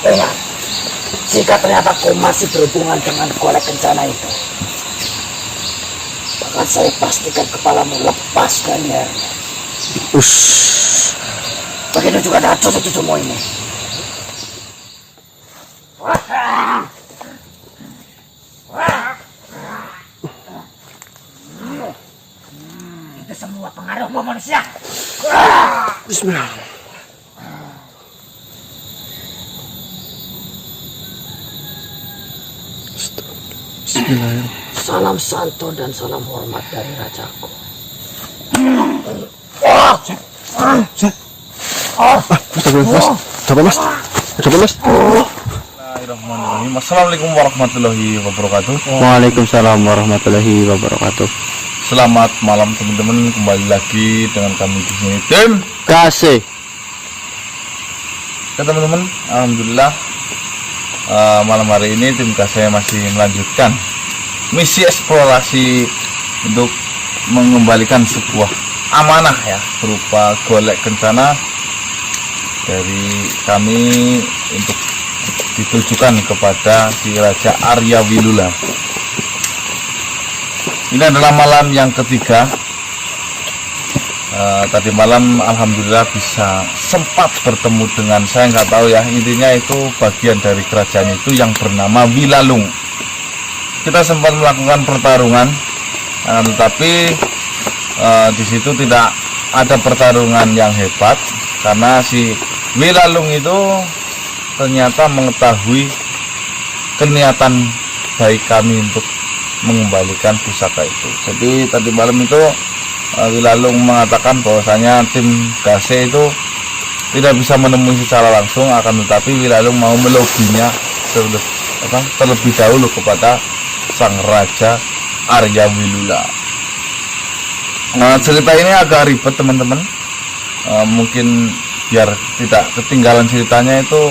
Ingat, jika ternyata kau masih berhubungan dengan golek kencana itu, maka saya pastikan kepalamu lepas dari lehernya. Begitu juga dengan cucu-cucumu ini. Itu semua pengaruhmu manusia. Bismillah. Bismillah. Salam santun dan salam hormat dari rajaku. Mas. Coba mas. Bismillahirrahmanirrahim. Assalamualaikum warahmatullahi wabarakatuh. Waalaikumsalam warahmatullahi wabarakatuh. Selamat malam teman-teman, kembali lagi dengan kami di sini tim Kasih. ya teman-teman. Alhamdulillah malam hari ini tim KC masih melanjutkan misi eksplorasi untuk mengembalikan sebuah amanah ya berupa golek kencana dari kami untuk ditujukan kepada si Raja Arya Wilula. Ini adalah malam yang ketiga. Tadi malam alhamdulillah bisa sempat bertemu dengan, saya nggak tahu ya, intinya itu bagian dari kerajaan itu yang bernama Wilalung. Kita sempat melakukan pertarungan, tetapi di situ tidak ada pertarungan yang hebat karena si Wilalung itu ternyata mengetahui keniatan baik kami untuk mengembalikan pusaka itu. Jadi tadi malam itu Wilalung mengatakan bahwasanya tim KC itu tidak bisa menemui secara langsung, akan tetapi Wilalung mau melobinya terlebih dahulu kepada sang Raja Arya Wilula. Nah, cerita ini agak ribet teman-teman. Mungkin biar tidak ketinggalan ceritanya itu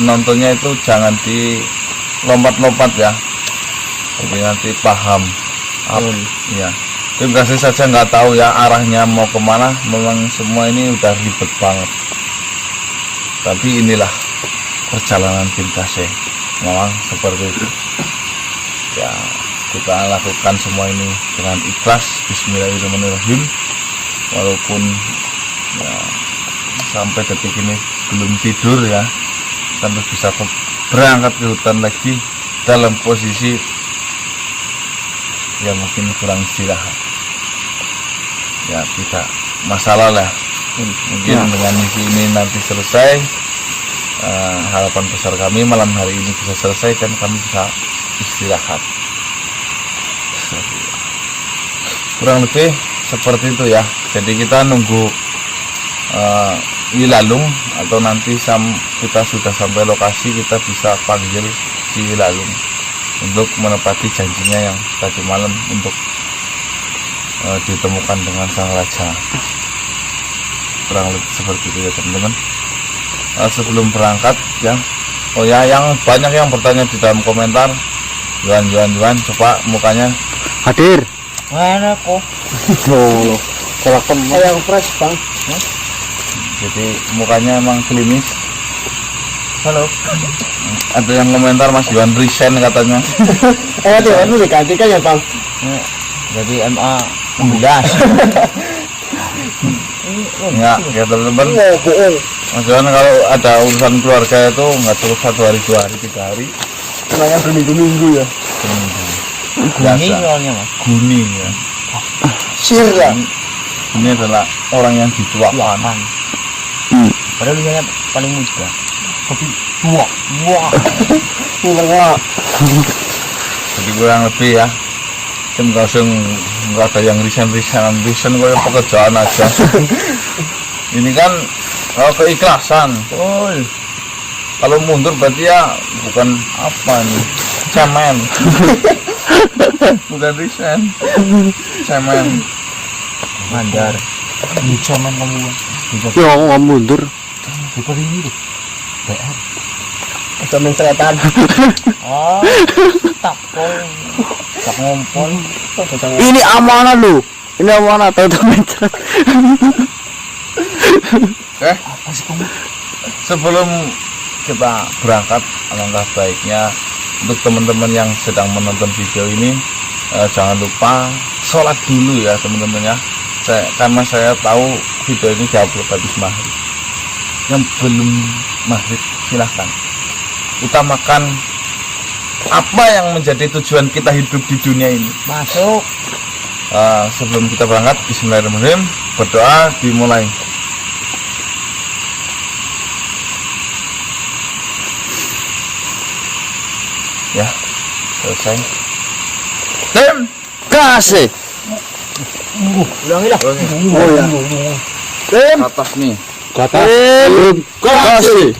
nontonnya itu jangan di lompat-lompat ya, jadi nanti paham. Ya, tim kasih saja nggak tahu ya arahnya mau kemana. Memang semua ini udah ribet banget, tapi inilah perjalanan tim kasih, memang seperti itu ya. Kita lakukan semua ini dengan ikhlas. Bismillahirrahmanirrahim. Walaupun ya, sampai detik ini belum tidur ya, tentu bisa berangkat ke hutan lagi dalam posisi ya mungkin kurang istirahat ya, tidak masalah lah. Mungkin dengan misi ini nanti selesai, harapan besar kami malam hari ini bisa selesai dan kami bisa istirahat. Kurang lebih seperti itu ya. Jadi kita nunggu Wilalung, atau nanti kita sudah sampai lokasi kita bisa panggil si Wilalung untuk menepati janjinya yang tadi malam untuk ditemukan dengan sang raja. Kurang lebih seperti itu ya teman-teman. Sebelum berangkat ya, oh ya, yang banyak yang bertanya di dalam komentar, Juan, coba mukanya Hadir. Mana kok? Oh, kalau Yang fresh bang. jadi mukanya emang klimis. Halo. Ada yang komentar Mas Juan resign katanya. Dewan digantikan ya bang. Jadi MA 19. Ya teman-teman. Mas Juan kalau ada urusan keluarga itu nggak terus 1 hari, 2 hari, 3 hari. Namanya berminggu-minggu ya. Guni soalnya Mas. Guni ya. Sir ya. Ini adalah orang yang dituakan. Padahal dia paling muda. Tapi tua. Wah. Jadi kurang lebih ya. Tim kosong nggak ada yang resign kayak pekerjaan aja. Ini kan keikhlasan. Kalau mundur berarti ya bukan apa nih, cemen. Bukan resign, cemen. Mandar. Ini cemen kamu. ya nggak mundur. Seperti ini tuh. PR. Cemen selatan. Oh, tak ngompol. Ini amanah lu. Ini amanah tahu teman. Apa sih kamu? Sebelum kita berangkat. Alangkah baiknya untuk teman-teman yang sedang menonton video ini, jangan lupa sholat dulu ya teman-teman ya. Karena saya tahu video ini diupload habis maghrib. Yang belum maghrib silahkan utamakan apa yang menjadi tujuan kita hidup di dunia ini. Masuk. Sebelum kita berangkat, bismillahirrahmanirrahim, berdoa dimulai. Ya, selesai. Tim kasih. Ulangi lah. Oh ya. Tim Atas nih. Tim kasih.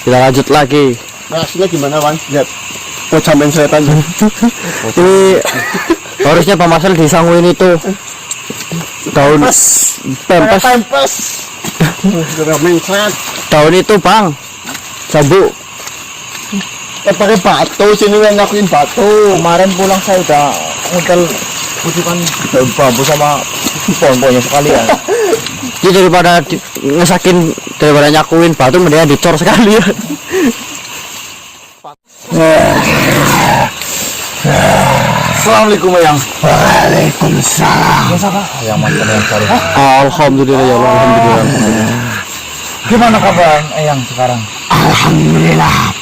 Kita lanjut lagi. Hasilnya gimana, Wan? Lihat. Oh, sampein saya tanya. Ini harusnya Pak Marcel disangguin itu daun pempes. Pempes. Mencret. Daun itu Bang, sabuk. Pakai batu sini yang ngakuin batu. Kemarin pulang saya udah ngedel bujukan daun bambu sama pohon-pohonnya sekalian. Jadi daripada ngesakin, daripada nyakuin batu, mendingan dicor sekalian. Assalamualaikum Ayang. Waalaikumsalam. Yang mantan yang cari. Alhamdulillah ya Allah, alhamdulillah. Gimana kabar Ayang sekarang? Alhamdulillah.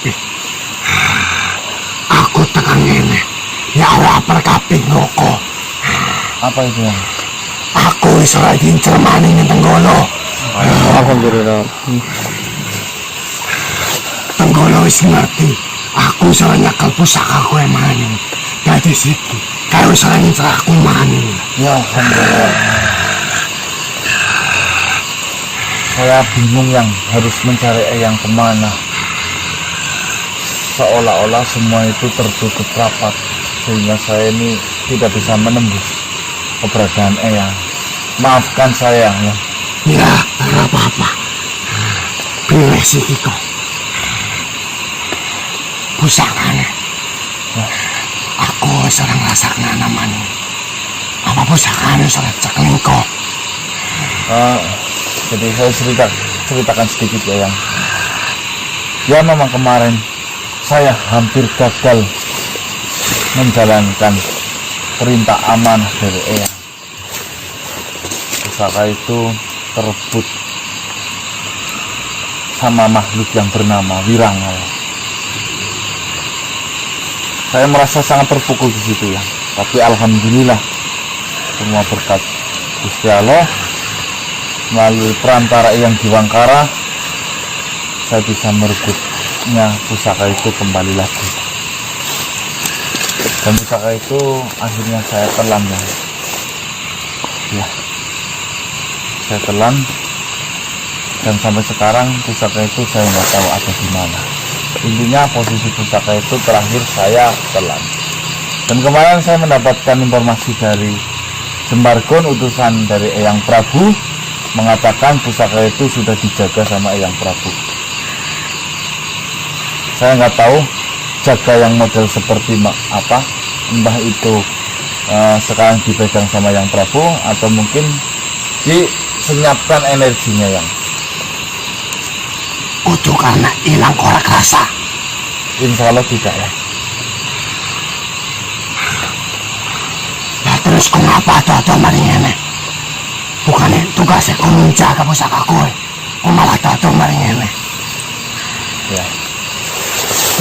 Aku tekan ini. Ya Allah perkaping ngoko. Apa itu yang? Aku iso lagi cermani ning Tenggolo. Alhamdulillah. Tenggolo wis ngerti. Aku iso nyekel pusaka kowe maning. Dadi siki. Kae iso ncerahku maning. Ya alhamdulillah. Saya bingung yang harus mencari Eyang kemana. Seolah-olah semua itu tertutup rapat sehingga saya ini tidak bisa menembus keberadaan Eyang. Maafkan saya ya. Ya, ora apa-apa. Pilih siki kok. Pusakane. Aku sering ngrasakna namanya. Apa pusakane sering cekleng kok. Jadi saya ceritakan sedikit ya yang. Ya memang kemarin saya hampir gagal menjalankan perintah amanah dari Eyang. Pusaka itu terebut sama makhluk yang bernama Wirangal. Saya merasa sangat terpukul di situ ya. Tapi alhamdulillah semua berkat Gusti Allah melalui perantara Eyang Diwangkara saya bisa merebutnya pusaka itu kembali lagi. Dan pusaka itu akhirnya saya telan ya. Saya telan dan sampai sekarang pusaka itu saya nggak tahu ada di mana. Intinya posisi pusaka itu terakhir saya telan. Dan kemarin saya mendapatkan informasi dari Jembargon, utusan dari Eyang Prabu, mengatakan pusaka itu sudah dijaga sama Eyang Prabu. Saya nggak tahu jaga yang model seperti apa, entah itu sekarang dipegang sama Eyang Prabu atau mungkin disenyapkan energinya yang. Kudu karena hilang korak rasa. Insya Allah tidak ya. Lah terus kok ngapa ada maring ngene? Bukannya tugasnya kau menjaga pusaka kowe. Kok malah ada maring ngene? Ya.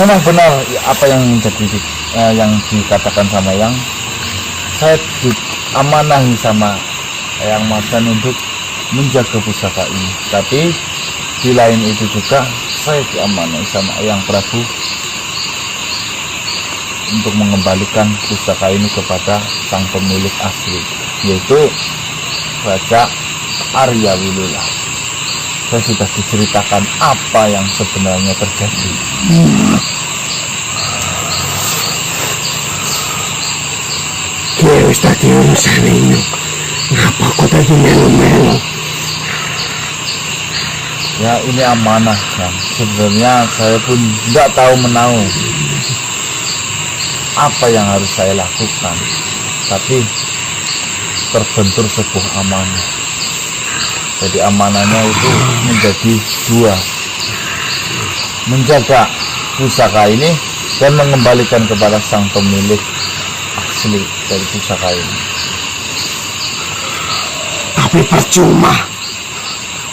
Memang benar apa yang menjadi yang dikatakan sama Yang. Saya diamanahi sama Eyang Mardan untuk menjaga pusaka ini. Tapi di lain itu juga saya diamanahi sama Eyang Prabu untuk mengembalikan pusaka ini kepada sang pemilik asli, yaitu Raja Arya Wilula. Saya sudah diceritakan apa yang sebenarnya terjadi. Kiai wis tadi urusan ini. Ngapa kok tadi melu-melu? Ya ini amanah kan. Sebenarnya saya pun tidak tahu menahu apa yang harus saya lakukan, tapi terbentur sebuah amanah. Jadi amanahnya itu menjadi dua. menjaga pusaka ini dan mengembalikan kepada sang pemilik asli dari pusaka ini. Tapi percuma.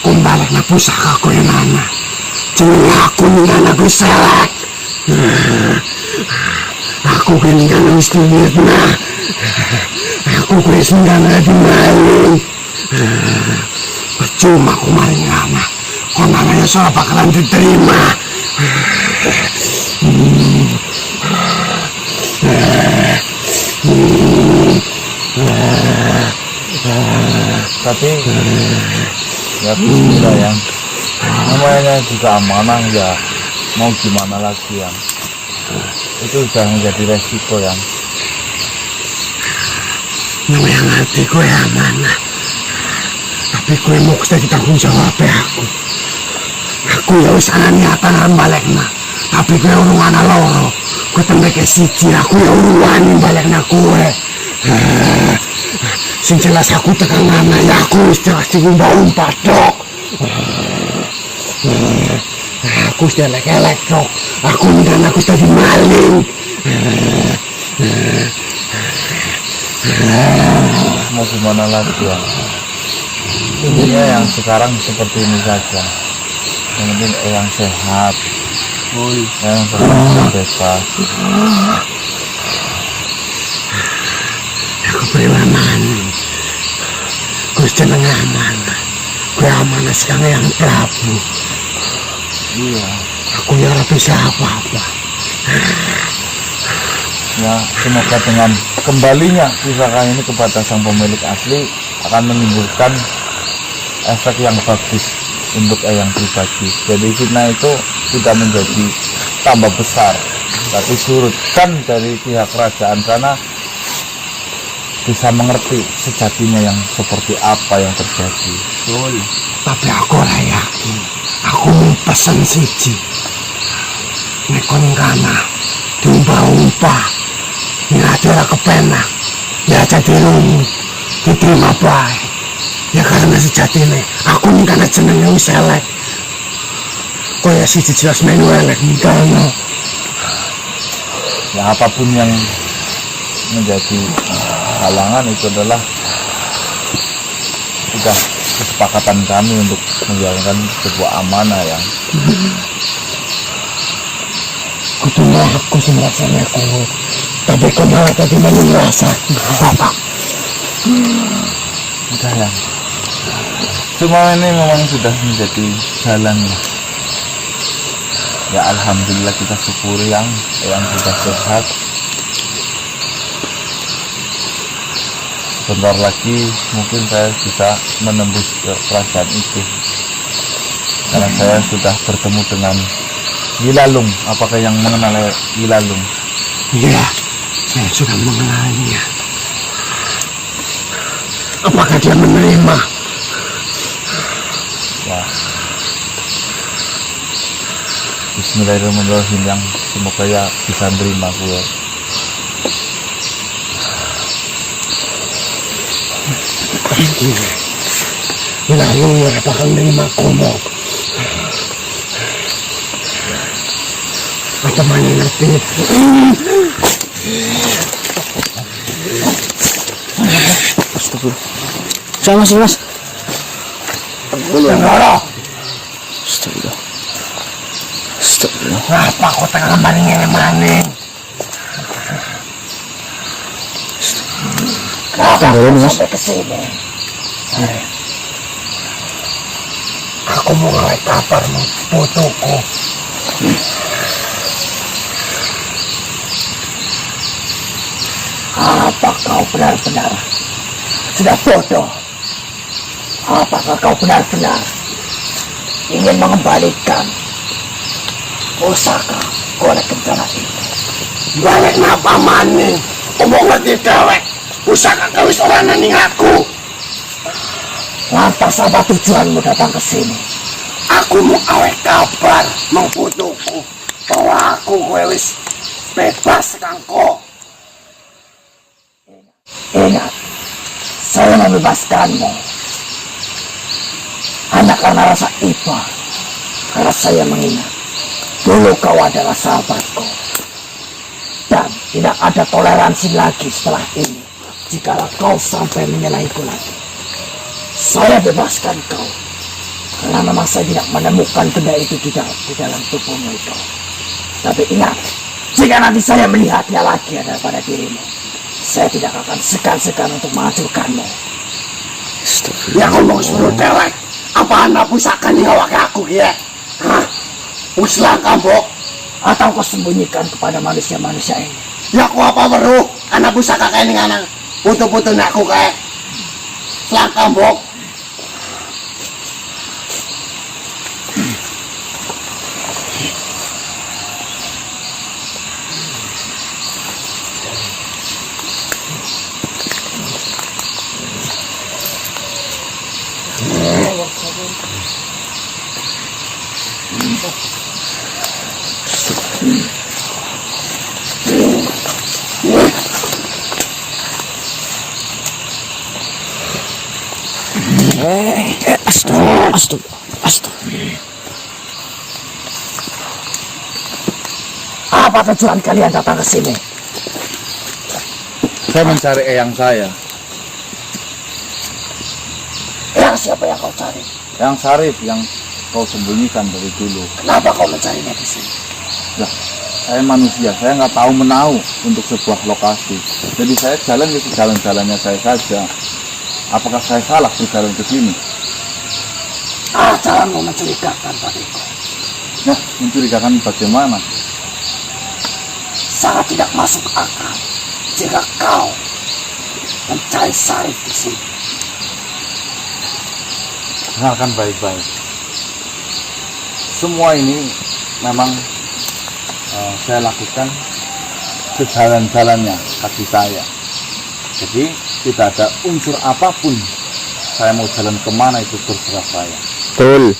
Kumbalik na pusaka ko yung nana. Jenenge aku ningana ko selek. Aku ningana wis na. Aku wis ningana di maling. Percuma ku maling nana. Kok nananya soal bakalan diterima. Tapi ya bismillah yang namanya juga amanah ya, mau gimana lagi yang itu sudah menjadi resiko yang yang ngerti gue amanah, tapi gue mau jadi tanggung jawab ya aku ya wis ana niatan balekna, tapi gue urung ana loro, gue tembeke siji, aku ya urung wani balekna gue. Sing jelas aku tekan ana ya aku wis jelas diumpat tok. Aku wis elek-elek tok. Aku ndan aku tadi maling. mau gimana lagi ya. Intinya yang sekarang seperti ini saja. Yang penting yang sehat, yang bebas. Aku beriman, gue jeneng amanah, gue amanah sekarang yang Prabu. Iya. Aku ya ratu siapa-apa. Ya, semoga dengan kembalinya pusaka ini kepada sang pemilik asli akan menimbulkan efek yang bagus untuk Eyang pribadi. Jadi fitnah itu tidak menjadi tambah besar, tapi surutkan dari pihak kerajaan sana bisa mengerti sejatinya yang seperti apa yang terjadi. Betul. Tapi aku ora yakin. Aku mau pesen siji. Nek kon kana diumpah-umpah, nek ora kepenak, ya jadi rumu. Diterima bae. Ya karena sejatine aku ning kana jenenge wis elek. Koyo siji jelas menu elek nikahno. Ya apapun yang menjadi halangan itu adalah sudah kesepakatan kami untuk menjalankan sebuah amanah yang kudu aku sing rasane aku. Tapi kok malah tadi melu ngerasa bapak. udah ya. Semua ini memang sudah menjadi jalan ya. Ya alhamdulillah kita syukuri yang sudah sehat. Bentar lagi mungkin saya bisa menembus ke kerajaan itu karena saya sudah bertemu dengan Wilalung. Apakah yang mengenal Wilalung? Iya, saya sudah mengenalnya. Apakah dia menerima? Ya. Bismillahirrahmanirrahim, yang semoga ya bisa menerima gue. Wilalung ya bakal nerima komo. Atau mana ngerti? Astagfirullah. Sama sih mas. Astagfirullah. Astagfirullah. Astagfirullah. Ngapa kau tengah maning-maning? Kenapa Tunggu mas. sampai kesini? Aku mau ngawet kabarmu, putuku. Apa kau benar-benar sudah bodoh? Apakah kau benar-benar ingin mengembalikan pusaka golek kencana itu? Balik napa maning? Omong ngerti dewek. Pusaka kau wis ora ning aku. Lantas apa tujuanmu datang ke sini? Aku mau awet kabar mengputuku bahwa aku kowe wis bebas kangko. Ingat, saya membebaskanmu hanya karena rasa iba, karena saya mengingat Dulu kau adalah sahabatku. Dan tidak ada toleransi lagi setelah ini. Jika kau sampai menyalahiku lagi. Saya bebaskan kau. Karena memang saya tidak menemukan benda itu di dalam tubuhmu itu. Tapi ingat, jika nanti saya melihatnya lagi daripada dirimu, saya tidak akan segan-segan untuk menghancurkanmu. Ya kau mau sebelum dewek. Apa anda pusaka nyawa ke aku ya? Hah? Uslah kambok. Atau kau sembunyikan kepada manusia-manusia ini? Ya aku apa baru? Anak pusaka kayak ini anak. Putu-putu aku kayak. Selang kambok. Astaga. Apa tujuan kalian datang ke sini? Saya mencari eyang saya. Yang siapa yang kau cari? Yang Sarif yang kau sembunyikan dari dulu. Kenapa kau mencarinya di sini? Lah, saya manusia, saya nggak tahu menau untuk sebuah lokasi. Jadi saya jalan ke jalan-jalannya saya saja. Apakah saya salah berjalan ke sini? Jalanmu mencurigakan bagiku. Nah, mencurigakan bagaimana? Sangat tidak masuk akal jika kau mencari Sarif di sini. Dengarkan baik-baik. Semua ini memang saya lakukan sejalan-jalannya kaki saya. Jadi tidak ada unsur apapun saya mau jalan kemana itu terserah saya. Betul.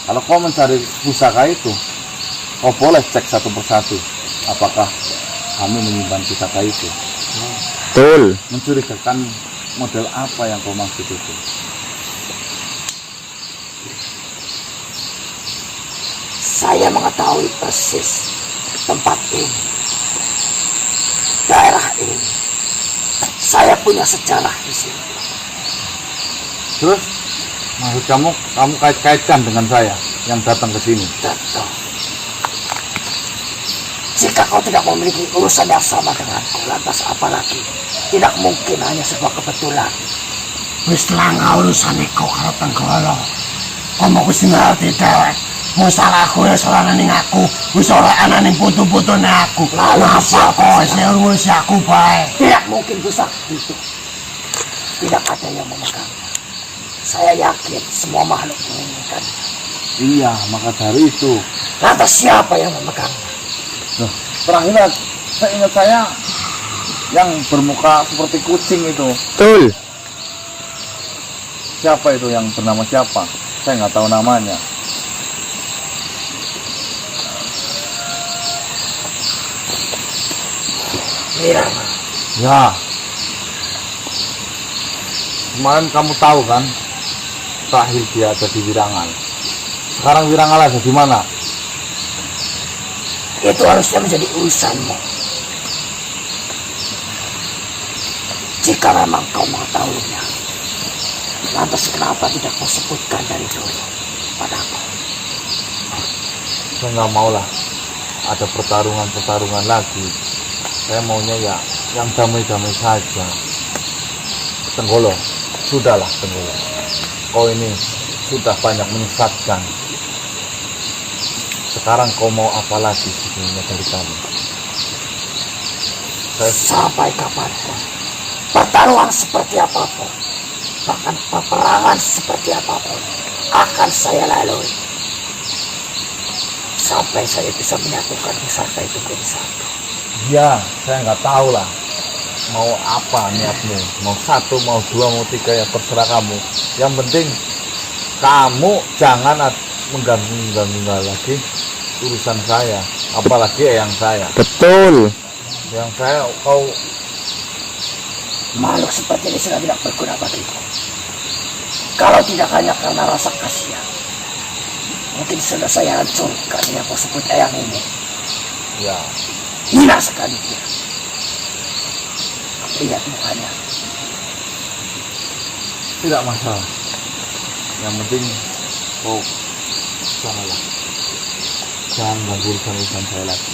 Kalau kau mencari pusaka itu, kau boleh cek satu persatu apakah kami menyimpan pusaka itu. Betul. Mencurigakan model apa yang kau maksud itu? Saya mengetahui persis tempat ini, daerah ini. Saya punya sejarah di sini. Terus maksud kamu kait-kaitkan dengan saya yang datang ke sini? Tentu. Jika kau tidak memiliki urusan yang sama denganku, lantas apalagi? Tidak mungkin hanya sebuah kebetulan. Wis langga urusan iku karo Tenggolo. Kamu wis ngerti dewek. Masalahku ya soal ning aku, wis ora ana ning putu-putune aku. Lalu apa kok wis urus aku bae? Tidak mungkin bisa itu. Tidak ada yang memegang. Saya yakin semua makhluk menginginkan. Iya, maka dari itu. Lantas siapa yang memegang? Loh, terakhir saya ingat saya yang bermuka seperti kucing itu. Betul. Siapa itu yang bernama siapa? Saya nggak tahu namanya. Wirama. Ya. Kemarin kamu tahu kan? Terakhir dia ada di Wirangal. Sekarang Wirangal ada di mana? Itu harusnya menjadi urusanmu. Jika memang kau mengetahuinya, lantas kenapa tidak kau sebutkan dari dulu padaku? Saya nggak mau lah ada pertarungan lagi. Saya maunya ya yang damai-damai saja. Tenggolo, sudahlah Tenggolo. Kau ini sudah banyak menyesatkan. Sekarang kau mau apa lagi sebenarnya dari kami? Sampai kapanpun, pertarungan seperti apapun, bahkan peperangan seperti apapun, akan saya lalui. Sampai saya bisa menyatukan pusaka itu menjadi satu. Ya, saya nggak tahu lah. Mau apa niatmu? Mau satu, mau dua, mau tiga, ya terserah kamu. Yang penting kamu jangan mengganggu lagi urusan saya, apalagi yang saya. Betul. Yang saya kau Makhluk seperti ini sudah tidak berguna bagiku. Kalau tidak hanya karena rasa kasihan, mungkin sudah saya hancurkan yang kau sebut ayam ini. Ya, Hina sekali dia. Lihat mukanya. tidak masalah. Yang penting kau sanalah. Jangan ganggu urusan saya lagi.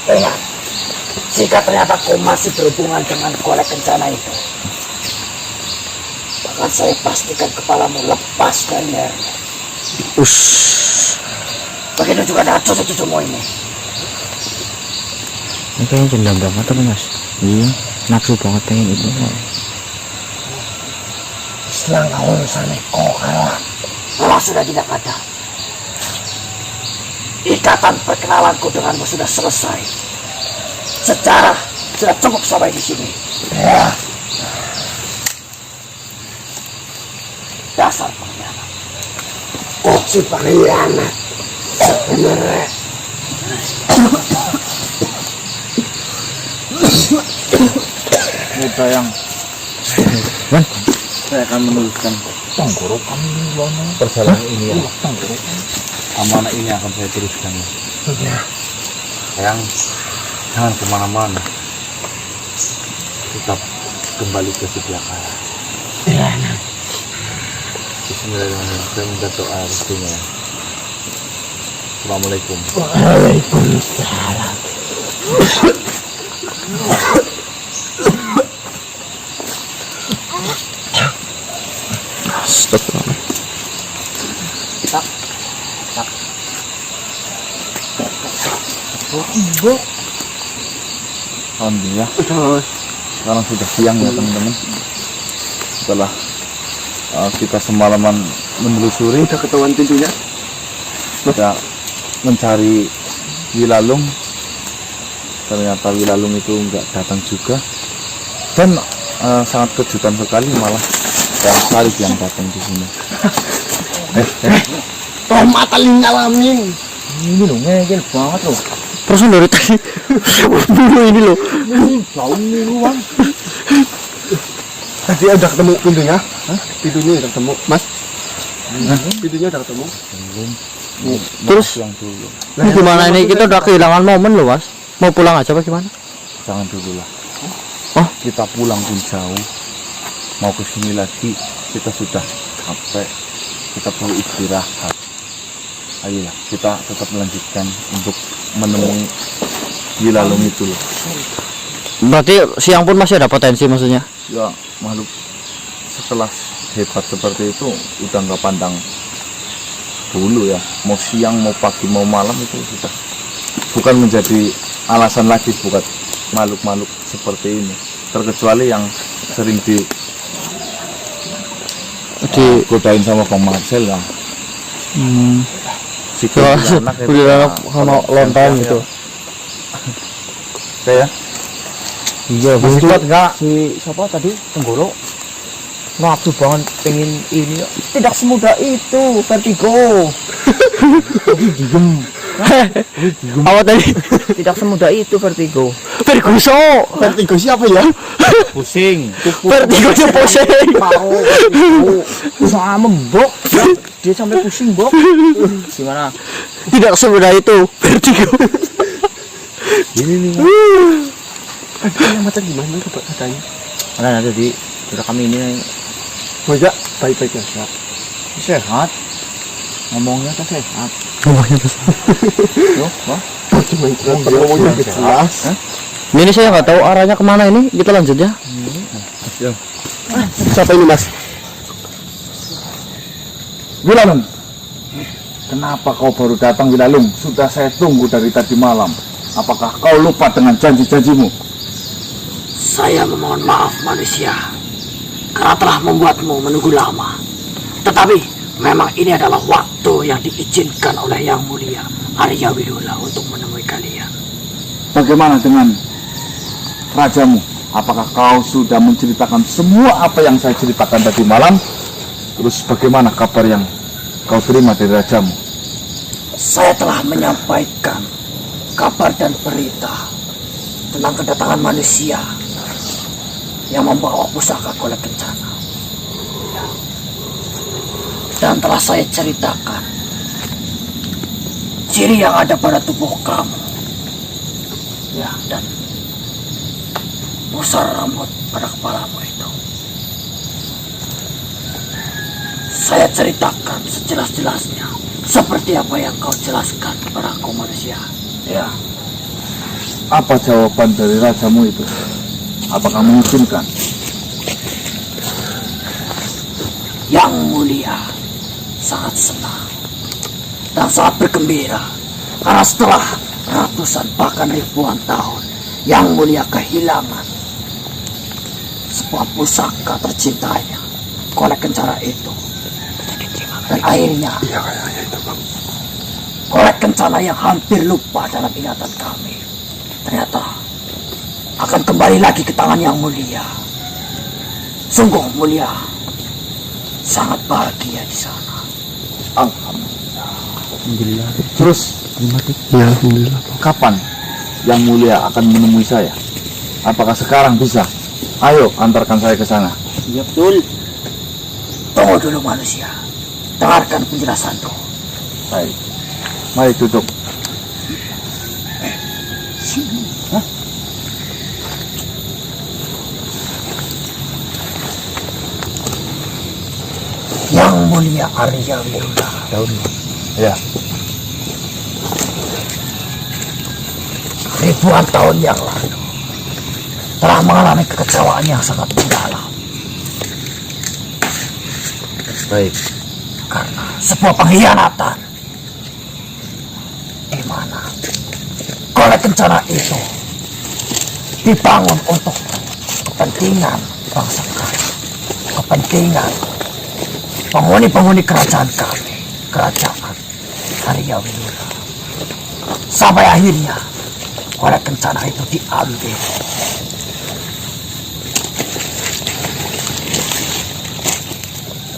Ingat, jika ternyata kau masih berhubungan dengan golek kencana itu, akan saya pastikan kepalamu lepas dari lehernya. Begitu juga dengan cucu-cucumu ini. Ini kayaknya dendam banget tapi mas. Iya, nafsu banget pengen itu. Setelah urusan kau kalah, malah sudah tidak ada. Ikatan perkenalanku denganmu sudah selesai. Sejarah sudah cukup sampai di sini. Ya. Dasar pengkhianat. Oh, si pengkhianat. Sebenarnya. Muda yang Man, saya akan meneruskan Tenggorokan perjalanan ini ya. Amanah ini akan saya teruskan ya. Ya. Sayang, jangan kemana-mana. Tetap kembali ke sebelah kanan. Ya. Bismillahirrahmanirrahim. Saya minta doa restunya. Assalamualaikum. Waalaikumsalam. stop. Alhamdulillah. Sekarang sudah siang ya teman-teman. Setelah kita semalaman menelusuri, Udah ketahuan pintunya. kita mencari Wilalung. Ternyata Wilalung itu nggak datang juga. Dan sangat kejutan sekali malah yang Salib yang datang di sini. Oh, mata ngalamin. Ini loh ngegel banget loh. Perasaan dari tadi dulu ini loh. Bau minuman. Tadi udah ketemu pintunya? Hah? Pintunya udah ketemu, Mas? Pintunya udah ketemu? Terus Yang dulu. ini gimana ini kita udah kehilangan momen loh mas. Mau pulang aja apa gimana? Jangan dulu lah. Oh, Kita pulang pun jauh. Mau ke sini lagi kita sudah capek. Kita perlu istirahat. Ayolah, kita tetap melanjutkan untuk menemui Wilalung itu loh. berarti siang pun masih ada potensi maksudnya. Ya, makhluk setelah hebat seperti itu udah nggak pandang dulu ya. Mau siang, mau pagi, mau malam itu sudah bukan menjadi alasan lagi buat makhluk-makhluk seperti ini. Terkecuali yang sering godain sama Bang Marcel lah. Si Udah ya, sama lontong gitu. Saya Iya, masih betul. kuat nggak? Si siapa tadi Tenggoro nafsu banget pengen ini. Tidak semudah itu, vertigo. Apa tadi? Tidak semudah itu vertigo. Vertigo. Vertigo siapa ya? Pusing. Vertigo itu pusing. Sama mbok dia sampai pusing mbok. Gimana? Tidak semudah itu vertigo. Ini nih. Yang macam gimana coba katanya? Nah nanti di sudah kami ini Bajak baik-baik aja. sehat. Ngomongnya kan sehat. Ngomongnya terus. Yo, wah. Ngomongnya jelas. Ini saya nggak tahu arahnya kemana ini. Kita lanjut ya. Siapa ini, Mas? Wilalung, kenapa kau baru datang Wilalung? Sudah saya tunggu dari tadi malam. Apakah kau lupa dengan janji-janjimu? Saya memohon maaf manusia karena telah membuatmu menunggu lama. Tetapi memang ini adalah waktu yang diizinkan oleh Yang Mulia Arya Wilola untuk menemui kalian. Bagaimana dengan rajamu? Apakah kau sudah menceritakan semua apa yang saya ceritakan tadi malam? Terus bagaimana kabar yang kau terima dari rajamu? Saya telah menyampaikan kabar dan berita tentang kedatangan manusia yang membawa pusaka golek kencana. Dan telah saya ceritakan ciri yang ada pada tubuh kamu. Ya, dan pusar rambut pada kepalamu itu. Saya ceritakan sejelas-jelasnya, seperti apa yang kau jelaskan kepada aku manusia. Ya, Apa jawaban dari rajamu itu? Apakah mengizinkan? Yang Mulia sangat senang dan sangat bergembira karena setelah ratusan bahkan ribuan tahun Yang Mulia kehilangan sebuah pusaka tercintanya, Kolek Kencana itu. Dan akhirnya Kolek Kencana yang hampir lupa dalam ingatan kami ternyata akan kembali lagi ke tangan Yang Mulia. Sungguh Mulia sangat bahagia di sana. Alhamdulillah. Terus Ya, alhamdulillah. kapan Yang Mulia akan menemui saya? Apakah sekarang bisa? Ayo antarkan saya ke sana. Iya betul. Tunggu dulu manusia, dengarkan penjelasanku. Baik. Mari duduk. Yang Mulia Arya Wirula Ya. ribuan tahun yang lalu telah mengalami kekecewaan yang sangat mendalam Baik. karena sebuah pengkhianatan di mana Kolek Kencana itu dibangun untuk kepentingan bangsa kami, kepentingan penghuni-penghuni kerajaan kami, kerajaan Arya Wirula. Sampai akhirnya Kolek Kencana itu diambil.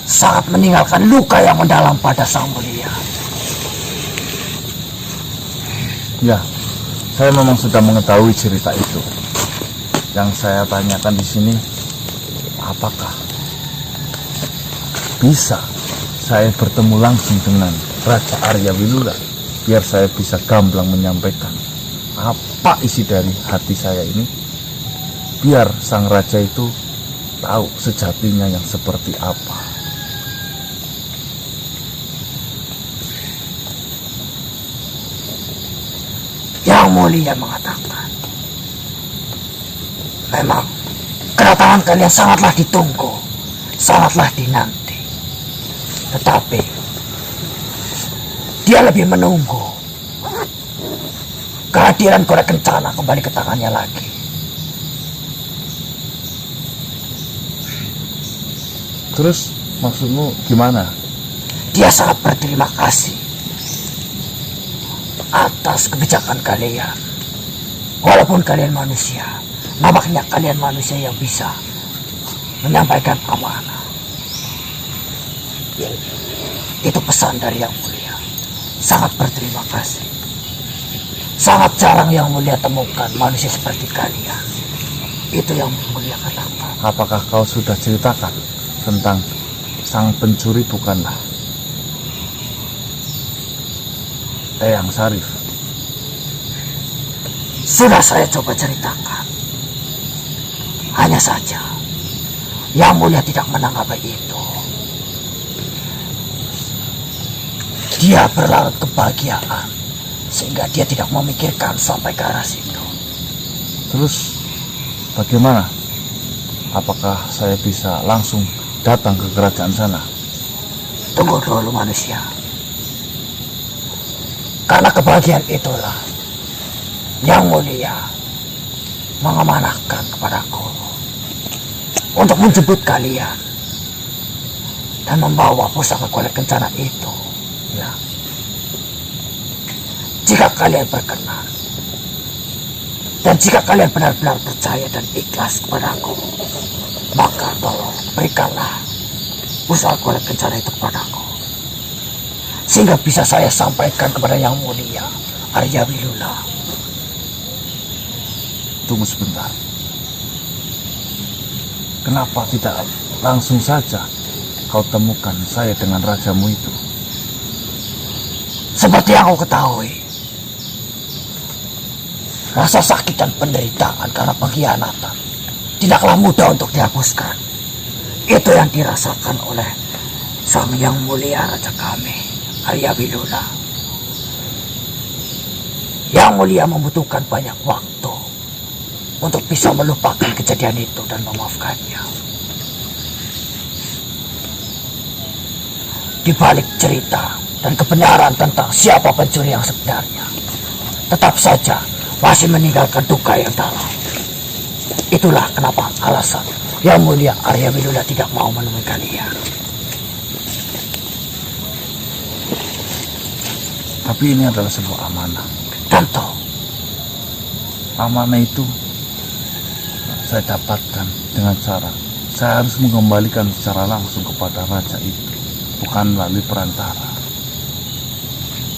Sangat meninggalkan luka yang mendalam pada Sang Mulia. Ya. Saya memang sudah mengetahui cerita itu. Yang saya tanyakan di sini, apakah bisa saya bertemu langsung dengan Raja Arya Wirula biar saya bisa gamblang menyampaikan apa isi dari hati saya ini, biar sang raja itu tahu sejatinya yang seperti apa. Yang Mulia mengatakan, memang kedatangan kalian sangatlah ditunggu, sangatlah dinanti. Tetapi dia lebih menunggu kehadiran Kolek Kencana kembali ke tangannya lagi. Terus maksudmu gimana? Dia sangat berterima kasih atas kebijakan kalian. Walaupun kalian manusia, nampaknya kalian manusia yang bisa menyampaikan amanah. Itu pesan dari Yang Mulia. Sangat berterima kasih. Sangat jarang Yang Mulia temukan manusia seperti kalian. Itu Yang Mulia katakan. Apakah kau sudah ceritakan tentang sang pencuri bukanlah Eyang Sarif? Sudah saya coba ceritakan. Hanya saja Yang Mulia tidak menanggapi itu. Dia berlarut kebahagiaan sehingga dia tidak memikirkan sampai ke arah situ. Terus bagaimana? Apakah saya bisa langsung datang ke kerajaan sana? Tunggu dulu manusia. Karena kebahagiaan itulah Yang Mulia mengamanahkan kepadaku untuk menjemput kalian dan membawa pusaka Kolek Kencana itu. Ya. Jika kalian berkenan dan jika kalian benar-benar percaya dan ikhlas kepadaku, maka tolong berikanlah pusaka Kolek Kencana itu kepadaku, sehingga bisa saya sampaikan kepada Yang Mulia Arya Wirula. Tunggu sebentar. Kenapa tidak langsung saja kau temukan saya dengan rajamu itu? Seperti yang kau ketahui, rasa sakit dan penderitaan karena pengkhianatan tidaklah mudah untuk dihapuskan. Itu yang dirasakan oleh Sang Yang Mulia Raja kami, Arya Wilula. Yang Mulia membutuhkan banyak waktu untuk bisa melupakan kejadian itu dan memaafkannya. Di balik cerita dan kebenaran tentang siapa pencuri yang sebenarnya, tetap saja masih meninggalkan duka yang dalam. Itulah kenapa alasan Yang Mulia Arya Wilula tidak mau menemui kalian. Tapi ini adalah sebuah amanah. Tentu, Amanah itu saya dapatkan dengan cara saya harus mengembalikan secara langsung kepada raja itu, bukan melalui perantara.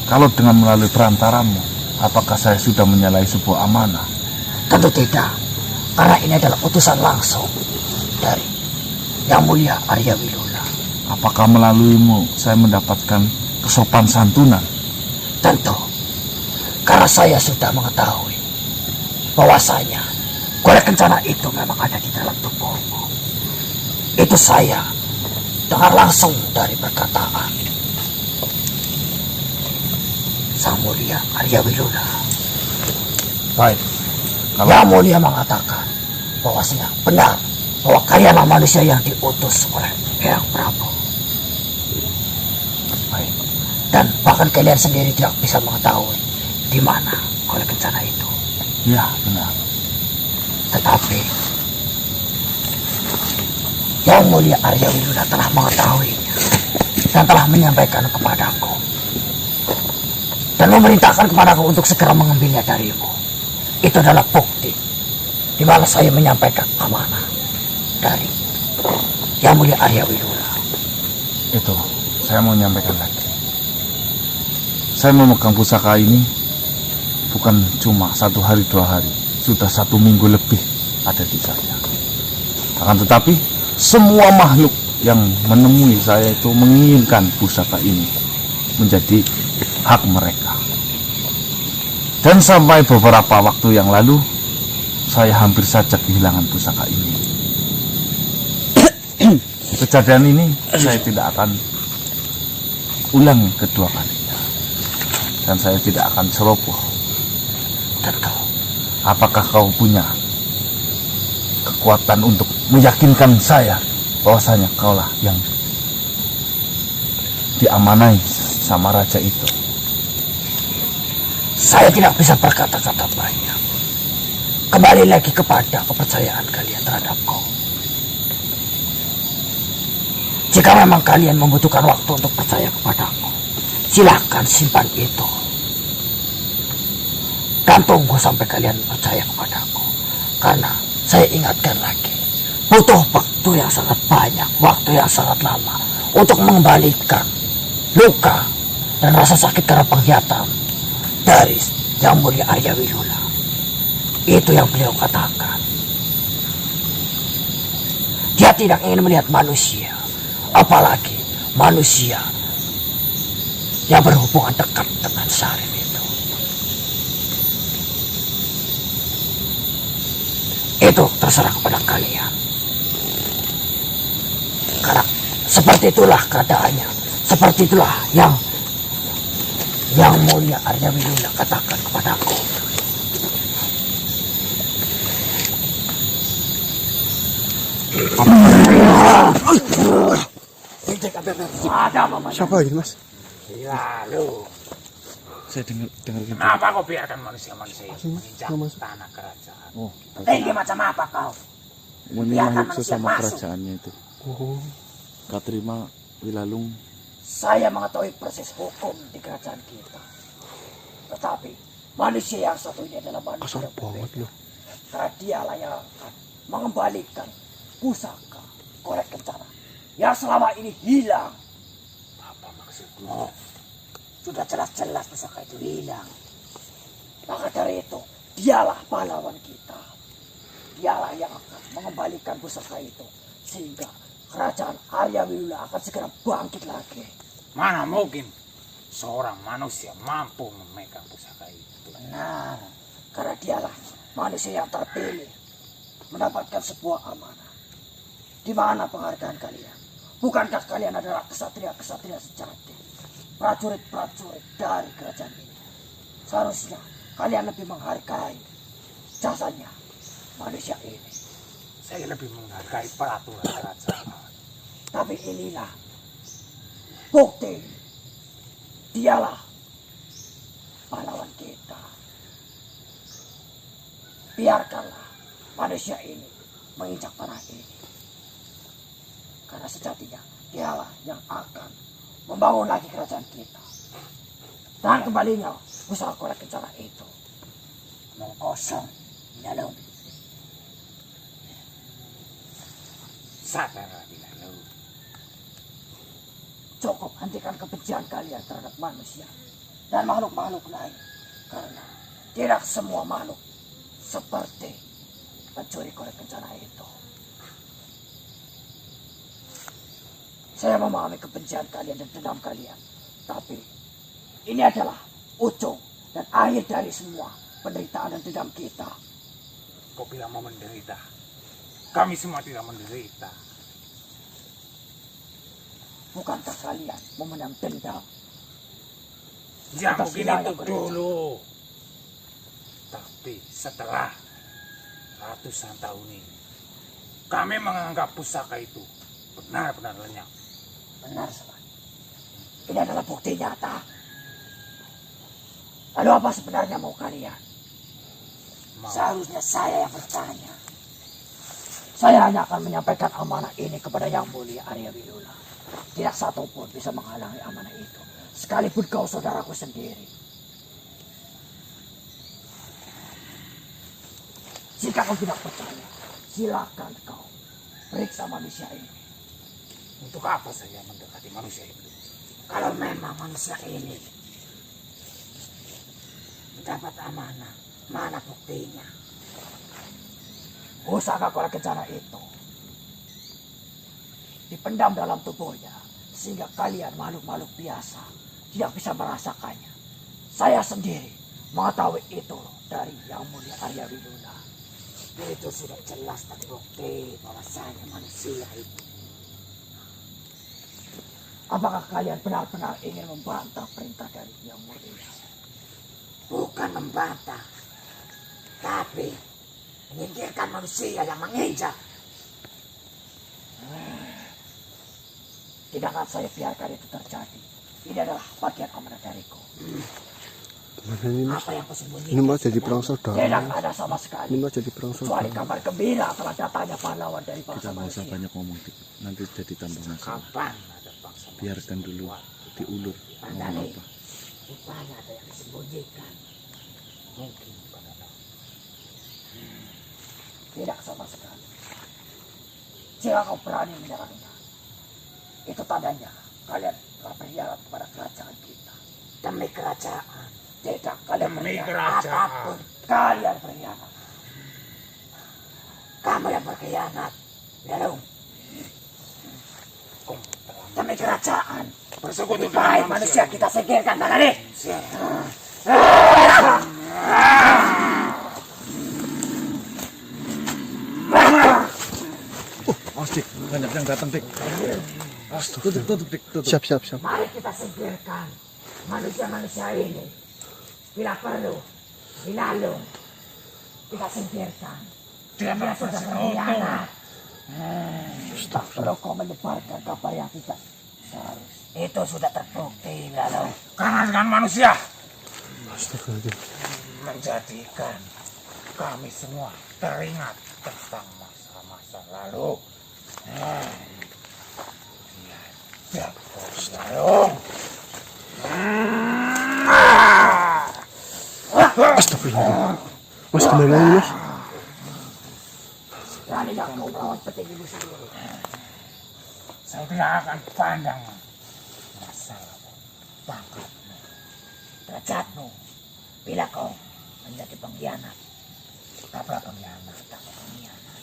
Kalau dengan melalui perantaramu, apakah saya sudah menyalahi sebuah amanah? tentu tidak. Karena ini adalah utusan langsung dari Yang Mulia Arya Wilula. Apakah melaluimu saya mendapatkan kesopan santunan? Tentu, karena saya sudah mengetahui bahwasanya golek kencana itu memang ada di dalam tubuhmu. Itu saya dengar langsung dari perkataan Sang Mulia Arya Wilula. Baik, kalau Yang Mulia mengatakan bahwasanya benar bahwa kalianlah manusia yang diutus oleh Eyang Prabu. baik, Dan bahkan kalian sendiri tidak bisa mengetahui di mana golek kencana itu. ya benar. Tetapi Yang Mulia Arya Wilula telah mengetahuinya dan telah menyampaikan kepadaku dan memerintahkan kepadaku untuk segera mengambilnya darimu. Itu adalah bukti di mana saya menyampaikan amanah dari Yang Mulia Arya Wilula. Itu, saya mau menyampaikan lagi. Saya memegang pusaka ini bukan cuma 1 hari 2 hari, sudah 1 minggu lebih ada di saya. Akan tetapi semua makhluk yang menemui saya itu menginginkan pusaka ini menjadi hak mereka. Dan sampai beberapa waktu yang lalu saya hampir saja kehilangan pusaka ini. Kejadian ini saya tidak akan ulang kedua kalinya, dan saya tidak akan ceroboh. Tentu, Apakah kau punya kekuatan untuk meyakinkan saya bahwasanya kaulah yang diamanai sama raja itu? saya tidak bisa berkata-kata banyak. Kembali lagi kepada kepercayaan kalian terhadapku. Jika memang kalian membutuhkan waktu untuk percaya kepadaku, silahkan simpan itu. Dan tunggu sampai kalian percaya kepadaku. Karena saya ingatkan lagi, butuh waktu yang sangat banyak, waktu yang sangat lama untuk mengembalikan luka dan rasa sakit karena pengkhianatan dari Yang Mulia Arya Wilula. Itu yang beliau katakan. Dia tidak ingin melihat manusia, apalagi manusia yang berhubungan dekat dengan Syarif itu. Itu terserah kepada kalian. Karena seperti itulah keadaannya. Seperti itulah yang Mulia Arya Wilula katakan kepadaku. Ada apa, Mas? Siapa ini, Mas? Lalu, Saya dengar gitu. kenapa kau biarkan manusia-manusia itu menginjak tanah kerajaan? Oh, Tinggi macam apa kau? ini Biarkan makhluk manusia sesama masuk. kerajaannya itu. Oh, Kak terima Wilalung. Saya mengetahui proses hukum di kerajaan kita. Tetapi manusia yang satu ini adalah manusia kasar yang banget berbeda. loh. Karena dialah yang akan mengembalikan pusaka golek kencana yang selama ini hilang. Apa maksudmu? Sudah jelas-jelas pusaka itu hilang. Maka dari itu, dialah pahlawan kita. Dialah yang akan mengembalikan pusaka itu sehingga kerajaan Arya Wilula akan segera bangkit lagi. Mana mungkin seorang manusia mampu memegang pusaka itu? Benar, karena dialah manusia yang terpilih mendapatkan sebuah amanah. Di mana penghargaan kalian? Bukankah kalian adalah kesatria-kesatria sejati, prajurit-prajurit dari kerajaan ini? Seharusnya kalian lebih menghargai jasanya manusia ini. Saya lebih menghargai peraturan kerajaan. Tapi inilah bukti, dialah pahlawan kita. Biarkanlah manusia ini menginjak tanah ini. Karena sejatinya dialah yang akan membangun lagi kerajaan kita. Dan kembalinya usaha kolek kencana itu mengkosong dalam. Sadarlah Bilalu. Cukup hentikan kebencian kalian terhadap manusia dan makhluk-makhluk lain. Karena tidak semua makhluk seperti pencuri kolek kencana itu. Saya memahami kebencian kalian dan dendam kalian. Tapi ini adalah ujung dan akhir dari semua penderitaan dan dendam kita. Kau bilang mau menderita. Kami semua tidak menderita. Bukankah kalian memendam dendam? Ya atas mungkin hilangnya itu gereja? dulu. Tapi setelah ratusan tahun ini, kami menganggap pusaka itu benar-benar lenyap. Benar sekali. Ini adalah bukti nyata. Lalu apa sebenarnya mau kalian? Mau. Seharusnya saya yang bertanya. Saya hanya akan menyampaikan amanah ini kepada Yang Mulia Arya Wilula. Tidak satu pun bisa menghalangi amanah itu. Sekalipun kau saudaraku sendiri. Jika kau tidak percaya, silakan kau periksa manusia ini. Untuk apa saya mendekati manusia itu? Kalau memang manusia ini mendapat amanah, mana buktinya? Pusaka kolek kencana itu dipendam dalam tubuhnya sehingga kalian makhluk-makhluk biasa tidak bisa merasakannya. Saya sendiri mengetahui itu dari Yang Mulia Arya Wilula. Itu sudah jelas terbukti bahwa saya manusia itu. Apakah kalian benar-benar ingin membantah perintah dari Yang Mulia? Bukan membantah, tapi menyingkirkan manusia yang menginjak. Tidak akan saya biarkan itu terjadi. Ini adalah bagian amanah dariku. Mana ini mas? Apa yang kusembunyikan? Ini mas jadi perang saudara. Tidak ada sama sekali. Ini mas jadi perang Kecuali saudara. kabar gembira telah datangnya pahlawan dari Kita bangsa nggak usah manusia. banyak ngomong, Dik. Nanti jadi tambah masalah. Kapan ada bangsa Biarkan dulu diulur ngomong Pandai. apa. Rupanya ada yang disembunyikan. mungkin pada nama. Tidak sama sekali. Jika kau berani menyerangnya, itu tandanya kalian telah berkhianat kepada kerajaan kita. Demi kerajaan, tidak kalian Demi berkhianat kerajaan. apapun. Kalian berkhianat. Kamu yang berkhianat, Galung. Kau telah Demi kerajaan, bersekutu lebih baik manusia kita singkirkan, Tanari. Awas, Dik. Banyak yang datang, Dik. Awas, tutup, Dik. Tutup. Siap, siap, siap. Mari kita singkirkan manusia-manusia ini. Bila perlu, dilalung, kita singkirkan. Dia Dia sudah berkhianat. Tak perlu kau menyebarkan kabar yang tidak seharusnya. Itu sudah terbukti, lalu. karena dengan manusia Astagfirullahaladzim. menjadikan kami semua teringat tentang masa-masa lalu. Ya, Galung. Astagfirullahaladzim. Mas kembali lagi mas. Beraninya kau melawan petinggimu sendiri. Saya tidak akan pandang masalah pangkatmu. Derajatmu, bila kau menjadi pengkhianat, tetaplah pengkhianat, tetaplah pengkhianat.